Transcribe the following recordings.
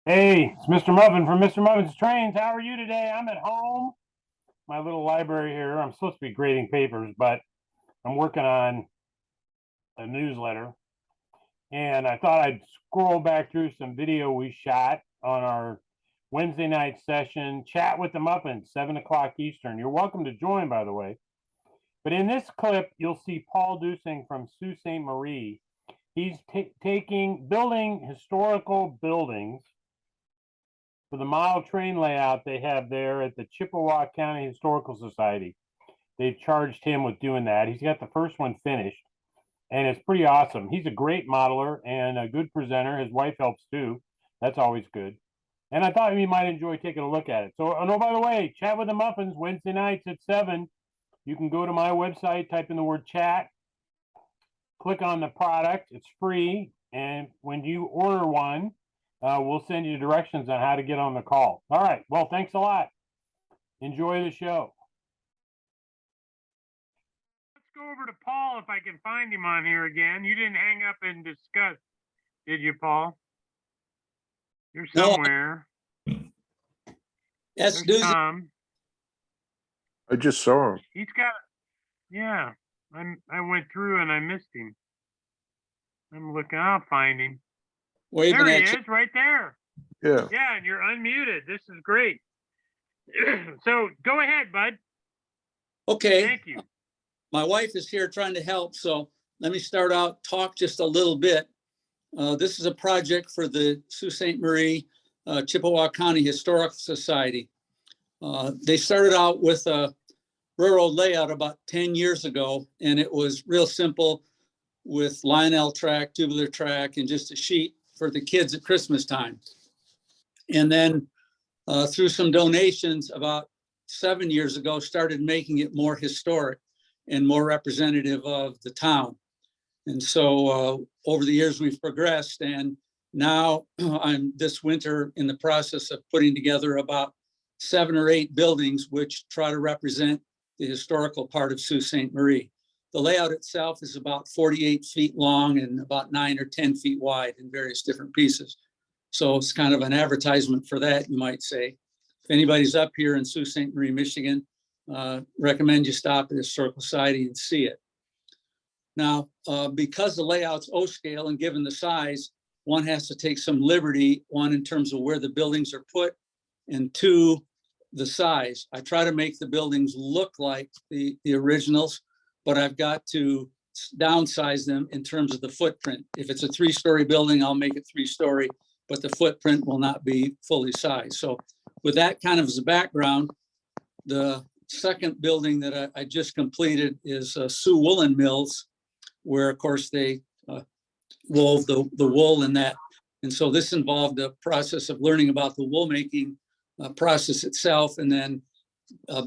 Hey, it's Mr. Muffin from Mr. Muffin's Trains. How are you today? I'm at home, my little library here. I'm supposed to be grading papers, but I'm working on a newsletter. And I thought I'd scroll back through some video we shot on our Wednesday night session, Chat with the Muffins, 7 o'clock Eastern. You're welcome to join, by the way. But in this clip, you'll see Paul Duesing from Sault Ste. Marie. He's building historical buildings for the model train layout they have there at the Chippewa County Historical Society. They've charged him with doing that. He's got the first one finished, and it's pretty awesome. He's a great modeler and a good presenter. His wife helps too. That's always good. And I thought you might enjoy taking a look at it. So, oh, by the way, Chat with the Muffins, Wednesday nights at 7. You can go to my website, type in the word chat, click on the product. It's free. And when you order one, we'll send you directions on how to get on the call. All right. Well, thanks a lot. Enjoy the show. Let's go over to Paul if I can find him on here again. You didn't hang up and discuss, did you, Paul? You're somewhere. Yes, Tom. I just saw him. He's got, yeah. I went through and I missed him. I'm looking. I'll find him. Waving there he at you. is, right there. Yeah. Yeah, and you're unmuted. This is great. So go ahead, bud. Okay. Thank you. My wife is here trying to help, so let me start out, talk just a little bit. This is a project for the Sault Ste. Marie Chippewa County Historical Society. They started out with a railroad layout about 10 years ago, and it was real simple with Lionel track, tubular track, and just a sheet for the kids at Christmas time. And then through some donations about 7 years ago, started making it more historic and more representative of the town. And so over the years, we've progressed. And now I'm this winter in the process of putting together about 7 or 8 buildings, which try to represent the historical part of Sault Ste. Marie. The layout itself is about 48 feet long and about 9 or 10 feet wide in various different pieces. So it's kind of an advertisement for that, you might say. If anybody's up here in Sault Ste. Marie, Michigan, recommend you stop at the Historical Society and see it. Now, because the layout's O-scale and given the size, one has to take some liberty, one in terms of where the buildings are put, and 2, the size. I try to make the buildings look like the originals, but I've got to downsize them in terms of the footprint. If it's a 3-story building, I'll make it 3-story, but the footprint will not be fully sized. So with that kind of as a background, the second building that I just completed is Sioux Woolen Mills, where of course they wove the wool in that. And so this involved a process of learning about the wool making process itself, and then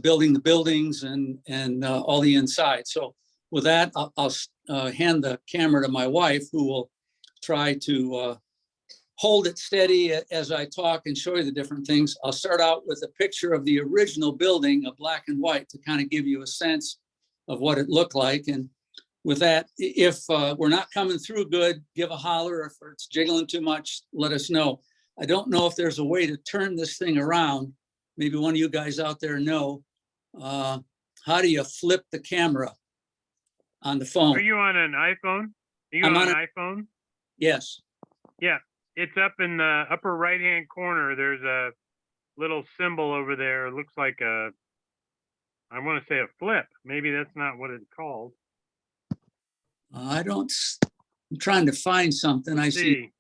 building the buildings and all the inside. So with that, I'll hand the camera to my wife, who will try to hold it steady as I talk and show you the different things. I'll start out with a picture of the original building, a black and white, to kind of give you a sense of what it looked like. And with that, if we're not coming through good, give a holler. If it's jiggling too much, let us know. I don't know if there's a way to turn this thing around. Maybe one of you guys out there know. How do you flip the camera on the phone? Are you on an iPhone? Are you on an iPhone? Yes. Yeah, it's up in the upper right-hand corner. There's a little symbol over there. It looks like I want to say a flip. Maybe that's not what it's called. I'm trying to find something. I see.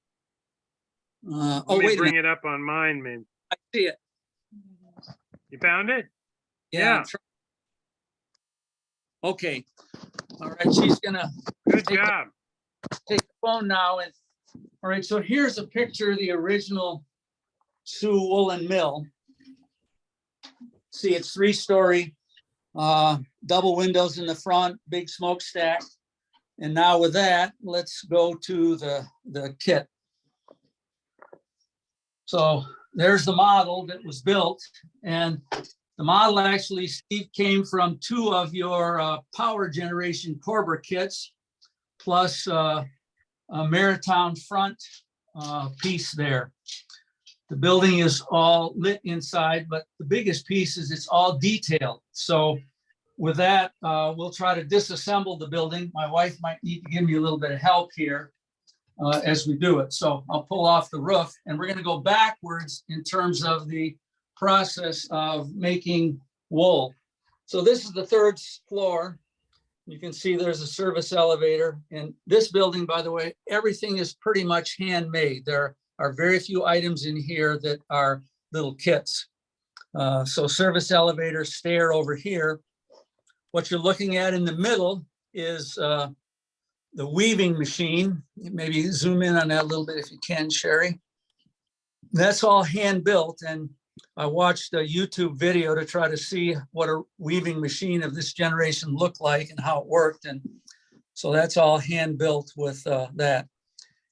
Oh, wait a minute. Bring it up on mine, man. I see it. You found it? Yeah. Okay. All right. She's gonna. Good job. Take the phone now. And all right. So here's a picture of the original Sioux Woolen Mill. See, it's 3-story, double windows in the front, big smokestack. And now with that, let's go to the kit. So there's the model that was built, and the model actually, Steve, came from 2 of your power generation Cobra kits, plus a Maritime front piece there. The building is all lit inside, but the biggest piece is it's all detailed. So with that, we'll try to disassemble the building. My wife might need to give me a little bit of help here as we do it. So I'll pull off the roof, and we're going to go backwards in terms of the process of making wool. So this is the third floor. You can see there's a service elevator. And this building, by the way, everything is pretty much handmade. There are very few items in here that are little kits. So service elevator, stair over here. What you're looking at in the middle is the weaving machine. Maybe zoom in on that a little bit if you can, Sherry. That's all hand built. And I watched a YouTube video to try to see what a weaving machine of this generation looked like and how it worked. And so that's all hand built with that.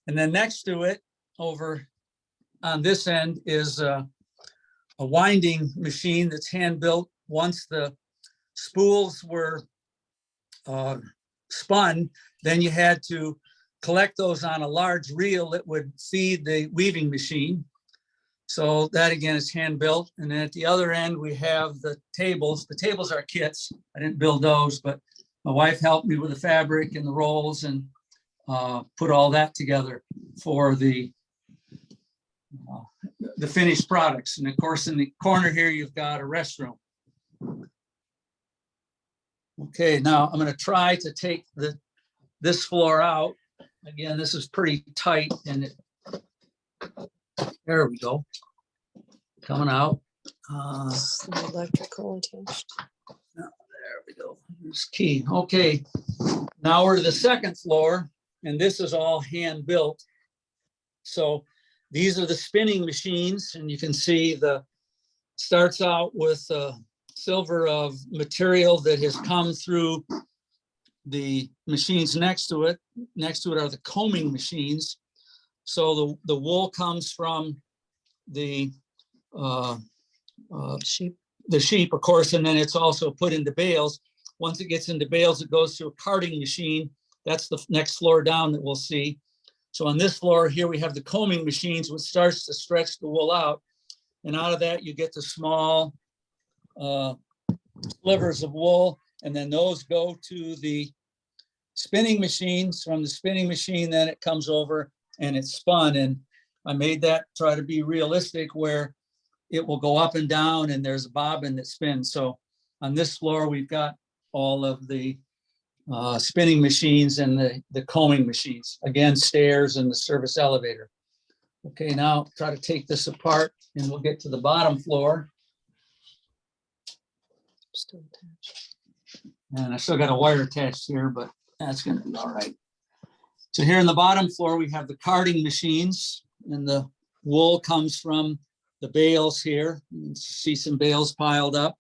And then next to it, over on this end, is a winding machine that's hand built. Once the spools were spun, then you had to collect those on a large reel that would feed the weaving machine. So that again is hand built. And then at the other end, we have the tables. The tables are kits. I didn't build those, but my wife helped me with the fabric and the rolls and put all that together for the finished products. And of course, in the corner here, you've got a restroom. Okay, now I'm going to try to take this floor out. Again, this is pretty tight, and there we go. Coming out. The electrical attached. There we go. Here's key. Okay, now we're to the second floor, and this is all hand built. So these are the spinning machines, and you can see starts out with silver of material that has come through the machines next to it. Next to it are the combing machines. So the wool comes from the sheep, of course, and then it's also put into bales. Once it gets into bales, it goes through a carding machine. That's the next floor down that we'll see. So on this floor here, we have the combing machines, which starts to stretch the wool out. And out of that, you get the small slivers of wool, and then those go to the spinning machines. From the spinning machine, then it comes over and it's spun. And I made that try to be realistic, where it will go up and down and there's a bobbin that spins. So on this floor, we've got all of the spinning machines and the combing machines. Again, stairs and the service elevator. Okay, now try to take this apart and we'll get to the bottom floor. Still attached. And I still got a wire attached here, but that's gonna be all right. So here in the bottom floor, we have the carding machines, and the wool comes from the bales here. You can see some bales piled up.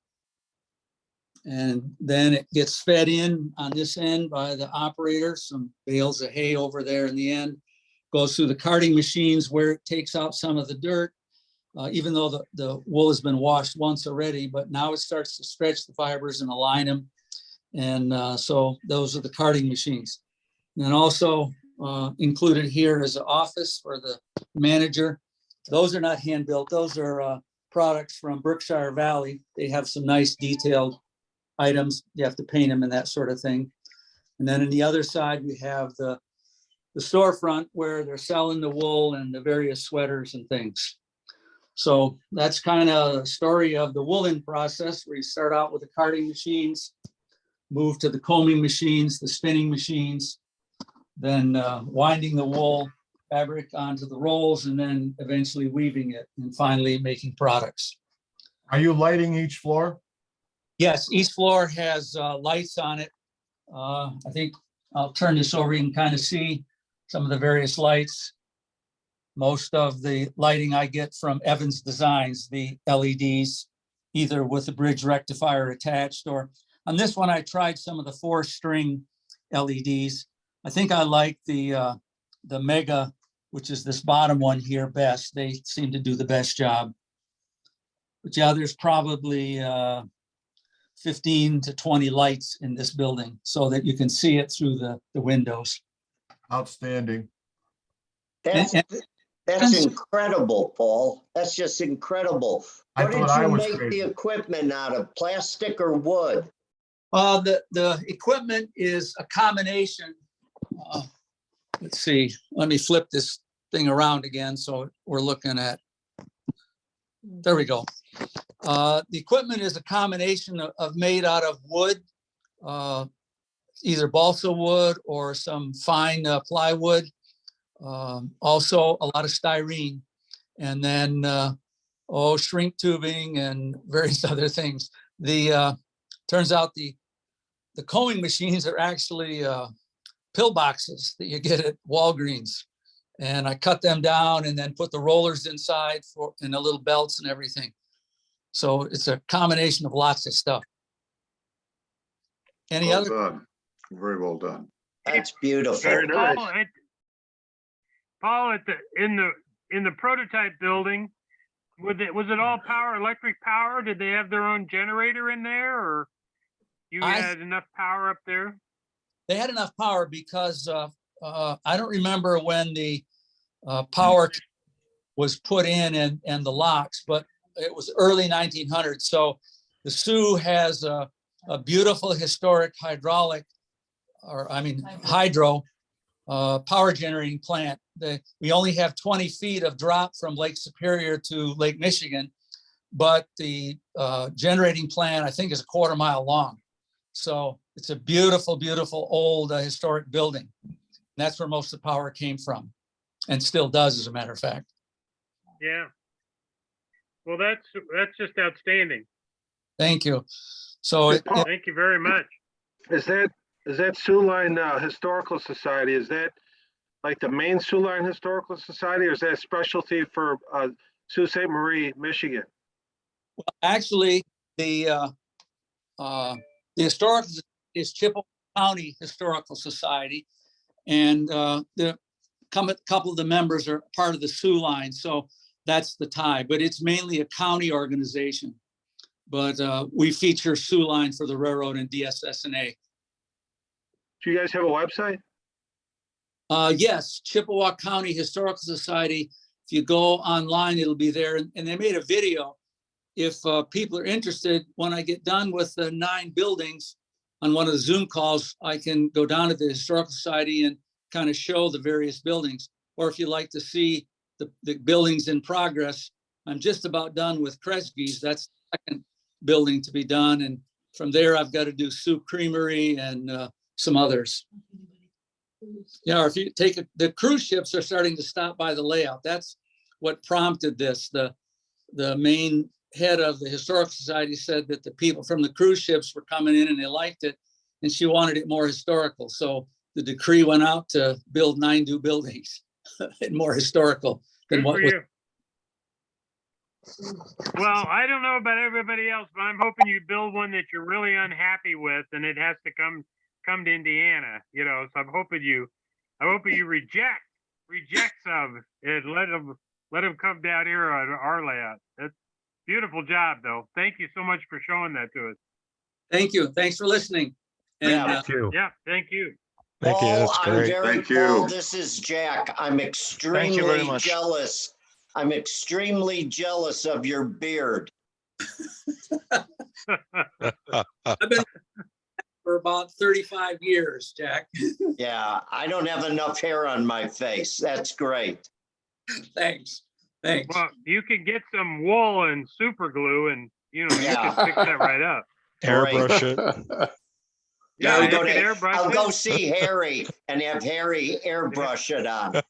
And then it gets fed in on this end by the operator, some bales of hay over there in the end. Goes through the carding machines where it takes out some of the dirt, even though the wool has been washed once already, but now it starts to stretch the fibers and align them. And so those are the carding machines. And then also included here is an office for the manager. Those are not hand built. Those are products from Berkshire Valley. They have some nice detailed items. You have to paint them and that sort of thing. And then on the other side, we have the storefront where they're selling the wool and the various sweaters and things. So that's kind of the story of the woolen process, where you start out with the carding machines, move to the combing machines, the spinning machines, then winding the wool fabric onto the rolls, and then eventually weaving it, and finally making products. Are you lighting each floor? Yes, each floor has lights on it. I think I'll turn this over. You can kind of see some of the various lights. Most of the lighting I get from Evans Designs, the LEDs, either with the bridge rectifier attached, or on this one, I tried some of the 4-string LEDs. I think I like the Mega, which is this bottom one here, best. They seem to do the best job. But yeah, there's probably 15 to 20 lights in this building so that you can see it through the windows. Outstanding. And That's incredible, Paul. That's just incredible. I What did thought I you was make crazy. the equipment out of, plastic or wood? The equipment is a combination. Let's see, let me flip this thing around again. So we're looking at, there we go. The equipment is a combination of made out of wood, either balsa wood or some fine plywood. Also a lot of styrene, and then shrink tubing and various other things. Turns out the combing machines are actually pill boxes that you get at Walgreens. And I cut them down and then put the rollers inside and the little belts and everything. So it's a combination of lots of stuff. Any Well other? done. Very well done. That's beautiful. Very nice. Paul, in the prototype building, was it all electric power? Did they have their own generator in there, or you had enough power up there? They had enough power because I don't remember when the power was put in and the locks, but it was early 1900s. So the Sioux has a beautiful historic hydro power generating plant. We only have 20 feet of drop from Lake Superior to Lake Michigan, but the generating plant, I think, is a quarter mile long. So it's a beautiful, beautiful old historic building. And that's where most of the power came from, and still does, as a matter of fact. Yeah. Well, that's just outstanding. Thank you. So Thank you very much. Is that Sioux Line Historical Society? Is that like the main Sioux Line Historical Society, or is that a specialty for Sault Ste. Marie, Michigan? actually, the historical is Chippewa County Historical Society, and the couple of the members are part of the Sioux Line, so that's the tie. But it's mainly a county organization. But we feature Sioux Line for the railroad and DSSNA. Do you guys have a website? Yes, Chippewa County Historical Society. If you go online, it'll be there. And they made a video. If people are interested, when I get done with the 9 buildings on one of the Zoom calls, I can go down to the Historical Society and kind of show the various buildings. Or if you'd like to see the buildings in progress, I'm just about done with Kresge's. That's the second building to be done. And from there, I've got to do Sioux Creamery and some others. Yeah, or if you take the cruise ships are starting to stop by the layout. That's what prompted this. The main head of the Historical Society said that the people from the cruise ships were coming in and they liked it, and she wanted it more historical. So the decree went out to build 9 new buildings and more historical than Good what for was. you. Well, I don't know about everybody else, but I'm hoping you build one that you're really unhappy with, and it has to come to Indiana. You know, so I'm hoping you reject some and let them come down here on our layout. That's beautiful job, though. Thank you so much for showing that to us. Thank you. Thanks for listening. And Yeah. Thank you. Yeah, thank you. Thank you. Paul, That's I'm great. very, Thank you. Paul, this is Jack. I'm very extremely much. jealous. I'm extremely jealous of your beard. I've been for about 35 years, Jack. Yeah, I don't have enough hair on my face. That's great. Thanks. Thanks. Well, you can get some wool and super glue, and you Yeah. can fix that right up. Airbrush it. Yeah, you I'll go can to, airbrush I'll it. go see Harry and have Harry airbrush it on.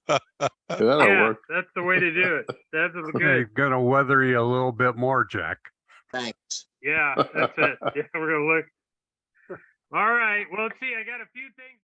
That'll Yeah, work. that's the way to do it. That's Okay, good. gonna weather you a little bit more, Jack. Thanks. Yeah, that's it. Yeah, we're gonna look. All right. Well, let's see. I got a few things.